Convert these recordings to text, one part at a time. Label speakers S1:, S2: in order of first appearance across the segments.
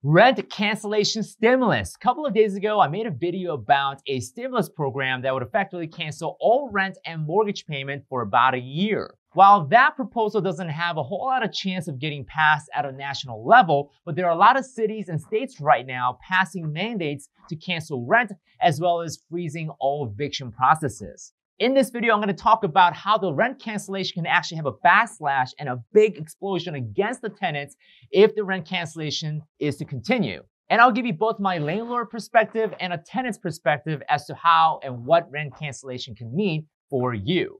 S1: Rent cancellation stimulus. A couple of days ago, I made a video about a stimulus program that would effectively cancel all rent and mortgage payment for about a year. While that proposal doesn't have a whole lot of chance of getting passed at a national level, but there are a lot of cities and states right now passing mandates to cancel rent as well as freezing all eviction processes. In this video, I'm going to talk about how the rent cancellation can actually have a backslash and a big explosion against the tenants if the rent cancellation is to continue. And I'll give you both my landlord perspective and a tenant's perspective as to how and what rent cancellation can mean for you.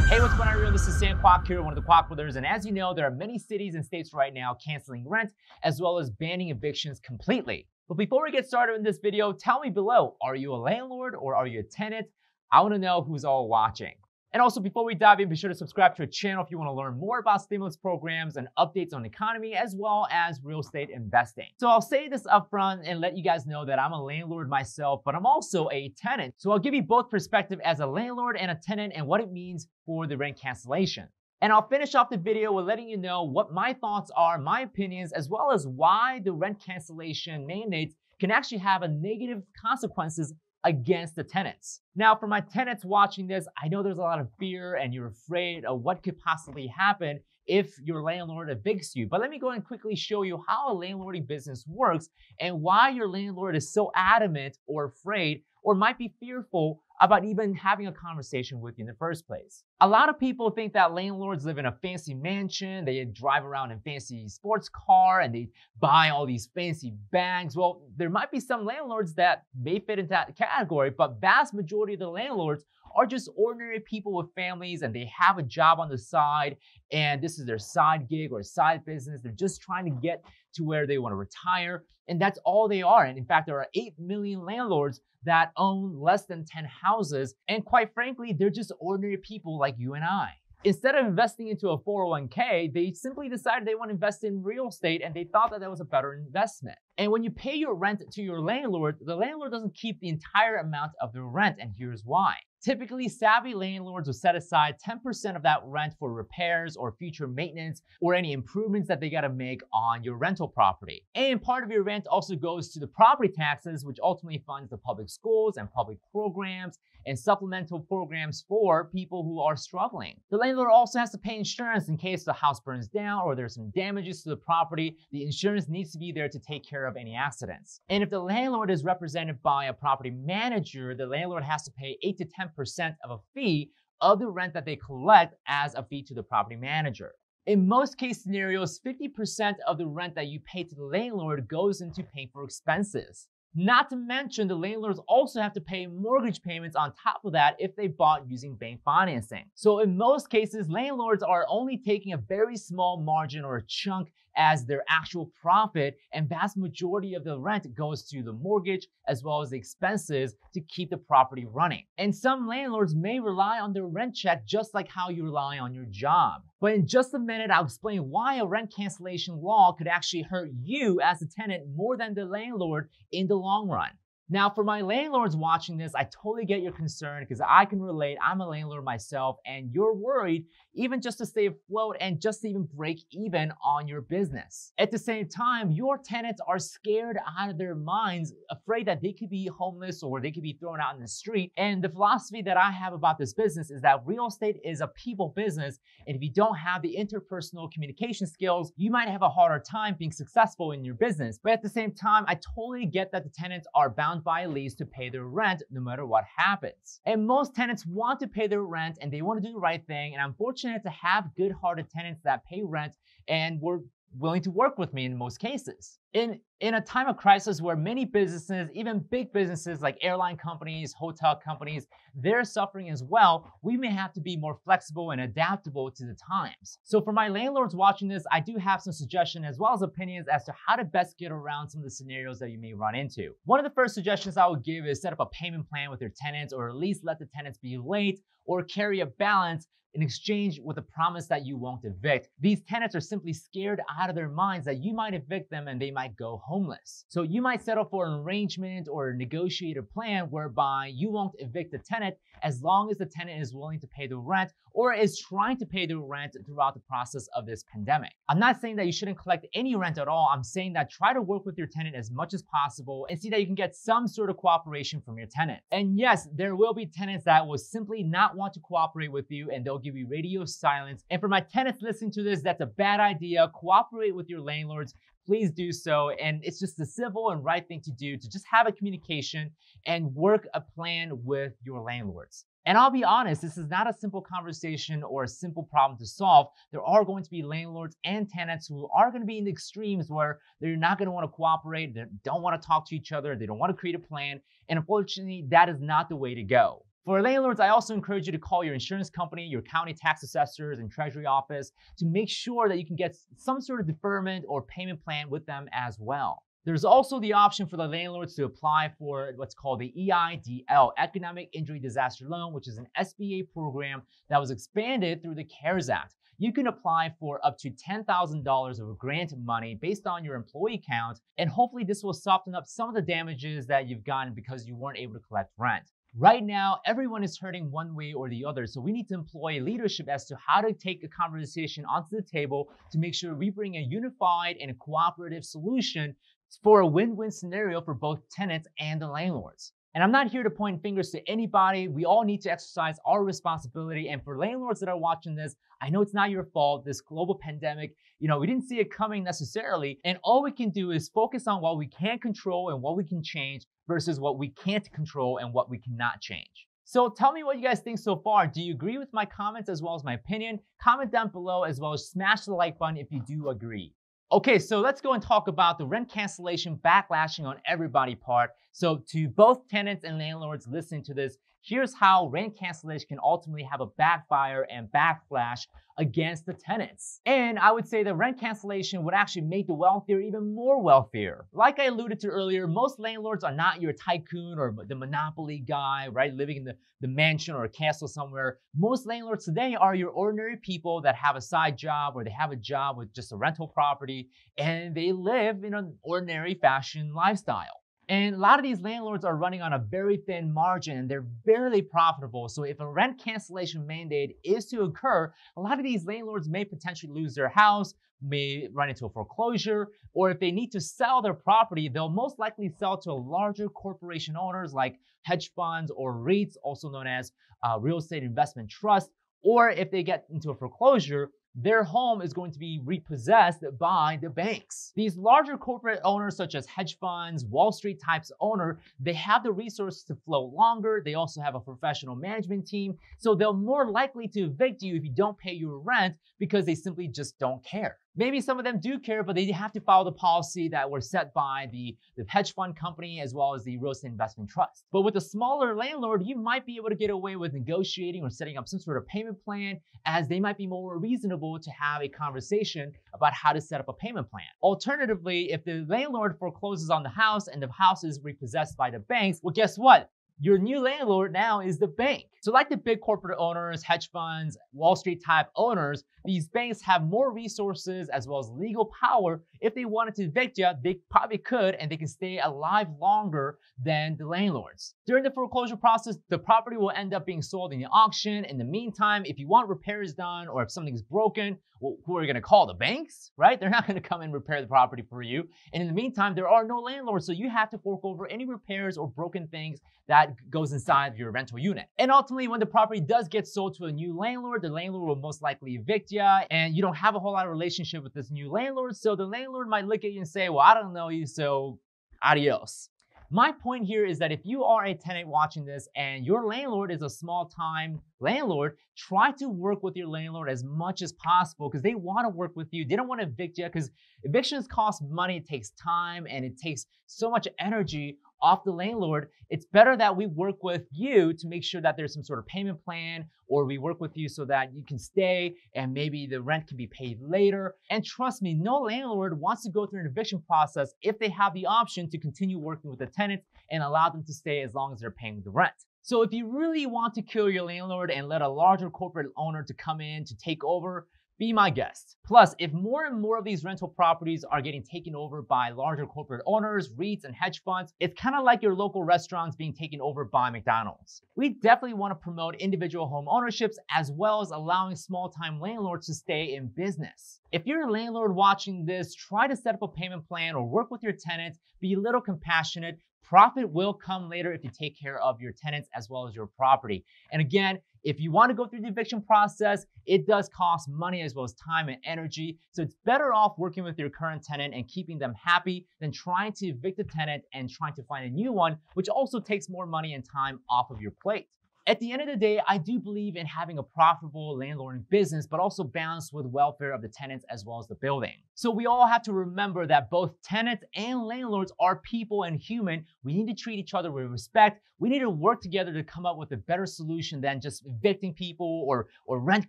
S1: Hey, what's going on, everyone? This is Sam Kwok here, one of the Kwok Brothers. And as you know, there are many cities and states right now canceling rent as well as banning evictions completely. But before we get started in this video, tell me below, are you a landlord or are you a tenant? I want to know who's all watching. And also, before we dive in, be sure to subscribe to our channel if you want to learn more about stimulus programs and updates on the economy as well as real estate investing. So I'll say this up front and let you guys know that I'm a landlord myself, but I'm also a tenant. So I'll give you both perspective as a landlord and a tenant and what it means for the rent cancellation. And I'll finish off the video with letting you know what my thoughts are, my opinions, as well as why the rent cancellation mandates can actually have a negative consequences against the tenants. Now, for my tenants watching this, I know there's a lot of fear and you're afraid of what could possibly happen if your landlord evicts you. But let me go and quickly show you how a landlording business works and why your landlord is so adamant or afraid or might be fearful about even having a conversation with you in the first place. A lot of people think that landlords live in a fancy mansion, they drive around in fancy sports car, and they buy all these fancy bags. Well, there might be some landlords that may fit into that category, but vast majority of the landlords are just ordinary people with families and they have a job on the side and this is their side gig or side business. They're just trying to get to where they want to retire and that's all they are. And in fact, there are 8 million landlords that own less than 10 houses. And quite frankly, they're just ordinary people like you and I. Instead of investing into a 401k, they simply decided they want to invest in real estate and they thought that that was a better investment. And when you pay your rent to your landlord, the landlord doesn't keep the entire amount of the rent, and here's why. Typically, savvy landlords will set aside 10% of that rent for repairs or future maintenance or any improvements that they gotta make on your rental property. And part of your rent also goes to the property taxes, which ultimately funds the public schools and public programs and supplemental programs for people who are struggling. The landlord also has to pay insurance in case the house burns down or there's some damages to the property. The insurance needs to be there to take care of any accidents. And if the landlord is represented by a property manager, the landlord has to pay 8 to 10% of a fee of the rent that they collect as a fee to the property manager. In most case scenarios, 50% of the rent that you pay to the landlord goes into paying for expenses. Not to mention, the landlords also have to pay mortgage payments on top of that if they bought using bank financing. So in most cases, landlords are only taking a very small margin or a chunk as their actual profit, and vast majority of the rent goes to the mortgage as well as the expenses to keep the property running. And some landlords may rely on their rent check just like how you rely on your job. But in just a minute, I'll explain why a rent cancellation law could actually hurt you as a tenant more than the landlord in the long run. Now, for my landlords watching this, I totally get your concern because I can relate. I'm a landlord myself and you're worried even just to stay afloat and just to even break even on your business. At the same time, your tenants are scared out of their minds, afraid that they could be homeless or they could be thrown out in the street. And the philosophy that I have about this business is that real estate is a people business. And if you don't have the interpersonal communication skills, you might have a harder time being successful in your business. But at the same time, I totally get that the tenants are bound by a lease to pay their rent no matter what happens. And most tenants want to pay their rent and they want to do the right thing. And I'm fortunate to have good-hearted tenants that pay rent and were willing to work with me in most cases. In a time of crisis where many businesses, even big businesses like airline companies, hotel companies, they're suffering as well, we may have to be more flexible and adaptable to the times. So for my landlords watching this, I do have some suggestions as well as opinions as to how to best get around some of the scenarios that you may run into. One of the first suggestions I would give is set up a payment plan with your tenants, or at least let the tenants be late or carry a balance in exchange with a promise that you won't evict. These tenants are simply scared out of their minds that you might evict them and they might might go homeless. So you might settle for an arrangement or a negotiated plan whereby you won't evict the tenant as long as the tenant is willing to pay the rent or is trying to pay the rent throughout the process of this pandemic. I'm not saying that you shouldn't collect any rent at all. I'm saying that try to work with your tenant as much as possible and see that you can get some sort of cooperation from your tenant. And yes, there will be tenants that will simply not want to cooperate with you and they'll give you radio silence. And for my tenants listening to this, that's a bad idea. Cooperate with your landlords. Please do so. And it's just the civil and right thing to do to just have a communication and work a plan with your landlords. And I'll be honest, this is not a simple conversation or a simple problem to solve. There are going to be landlords and tenants who are going to be in the extremes where they're not going to want to cooperate, they don't want to talk to each other, they don't want to create a plan. And unfortunately, that is not the way to go. For landlords, I also encourage you to call your insurance company, your county tax assessors, and treasury office to make sure that you can get some sort of deferment or payment plan with them as well. There's also the option for the landlords to apply for what's called the EIDL, Economic Injury Disaster Loan, which is an SBA program that was expanded through the CARES Act. You can apply for up to $10,000 of grant money based on your employee count, and hopefully this will soften up some of the damages that you've gotten because you weren't able to collect rent. Right now, everyone is hurting one way or the other, so we need to employ leadership as to how to take a conversation onto the table to make sure we bring a unified and a cooperative solution for a win-win scenario for both tenants and the landlords. And I'm not here to point fingers to anybody. We all need to exercise our responsibility. And for landlords that are watching this, I know it's not your fault. This global pandemic, we didn't see it coming necessarily. And all we can do is focus on what we can control and what we can change versus what we can't control and what we cannot change. So tell me what you guys think so far. Do you agree with my comments as well as my opinion? Comment down below as well as smash the like button if you do agree. Okay, so let's go and talk about the rent cancellation backlashing on everybody part. So to both tenants and landlords listening to this, here's how rent cancellation can ultimately have a backfire and backlash against the tenants. And I would say that rent cancellation would actually make the wealthier even more wealthier. Like I alluded to earlier, most landlords are not your tycoon or the monopoly guy, right? Living in the mansion or a castle somewhere. Most landlords today are your ordinary people that have a side job or they have a job with just a rental property and they live in an ordinary fashion lifestyle. And a lot of these landlords are running on a very thin margin and they're barely profitable. So if a rent cancellation mandate is to occur, a lot of these landlords may potentially lose their house, may run into a foreclosure, or if they need to sell their property, they'll most likely sell to larger corporation owners like hedge funds or REITs, also known as real estate investment trust. Or if they get into a foreclosure, their home is going to be repossessed by the banks. These larger corporate owners, such as hedge funds, Wall Street types owner, they have the resources to float longer. They also have a professional management team. So they're more likely to evict you if you don't pay your rent because they simply just don't care. Maybe some of them do care, but they have to follow the policy that were set by the hedge fund company as well as the real estate investment trust. But with a smaller landlord, you might be able to get away with negotiating or setting up some sort of payment plan, as they might be more reasonable to have a conversation about how to set up a payment plan. Alternatively, if the landlord forecloses on the house and the house is repossessed by the banks, well, guess what? Your new landlord now is the bank. So like the big corporate owners, hedge funds, Wall Street type owners, these banks have more resources as well as legal power. If they wanted to evict you, they probably could, and they can stay alive longer than the landlords. During the foreclosure process, the property will end up being sold in the auction. In the meantime, if you want repairs done or if something's broken, well, who are you going to call? The banks, right? They're not going to come and repair the property for you. And in the meantime, there are no landlords, so you have to fork over any repairs or broken things that goes inside of your rental unit. And ultimately, when the property does get sold to a new landlord, the landlord will most likely evict you, and you don't have a whole lot of relationship with this new landlord. So the landlord might look at you and say, well, I don't know you, so adios. My point here is that if you are a tenant watching this and your landlord is a small-time landlord, try to work with your landlord as much as possible because they want to work with you. They don't want to evict you because evictions cost money, it takes time, and it takes so much energy off the landlord. It's better that we work with you to make sure that there's some sort of payment plan, or we work with you so that you can stay and maybe the rent can be paid later. And trust me, no landlord wants to go through an eviction process if they have the option to continue working with the tenants and allow them to stay as long as they're paying the rent. So if you really want to kill your landlord and let a larger corporate owner to come in to take over, Be my guest. Plus, if more and more of these rental properties are getting taken over by larger corporate owners, REITs, and hedge funds, it's kind of like your local restaurants being taken over by McDonald's. We definitely want to promote individual home ownerships as well as allowing small-time landlords to stay in business. If you're a landlord watching this, try to set up a payment plan or work with your tenants, be a little compassionate. Profit will come later if you take care of your tenants as well as your property. And again, if you want to go through the eviction process, it does cost money as well as time and energy. So it's better off working with your current tenant and keeping them happy than trying to evict a tenant and trying to find a new one, which also takes more money and time off of your plate. At the end of the day, I do believe in having a profitable landlording business, but also balanced with welfare of the tenants as well as the building. So we all have to remember that both tenants and landlords are people and human. We need to treat each other with respect. We need to work together to come up with a better solution than just evicting people or rent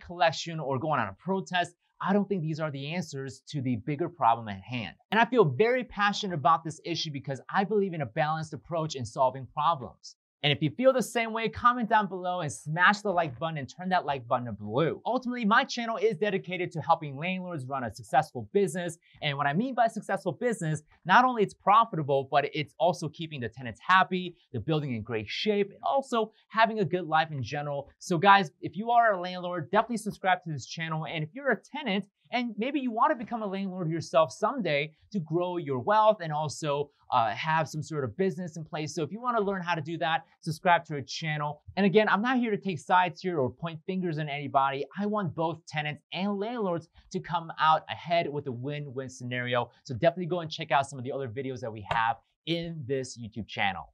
S1: collection or going on a protest. I don't think these are the answers to the bigger problem at hand. And I feel very passionate about this issue because I believe in a balanced approach in solving problems. And if you feel the same way, comment down below and smash the like button and turn that like button to blue. Ultimately, my channel is dedicated to helping landlords run a successful business. And what I mean by successful business, not only it's profitable, but it's also keeping the tenants happy, the building in great shape, and also having a good life in general. So guys, if you are a landlord, definitely subscribe to this channel. And if you're a tenant, and maybe you want to become a landlord yourself someday to grow your wealth and also have some sort of business in place. So if you want to learn how to do that, subscribe to our channel. And again, I'm not here to take sides here or point fingers at anybody. I want both tenants and landlords to come out ahead with a win-win scenario. So definitely go and check out some of the other videos that we have in this YouTube channel.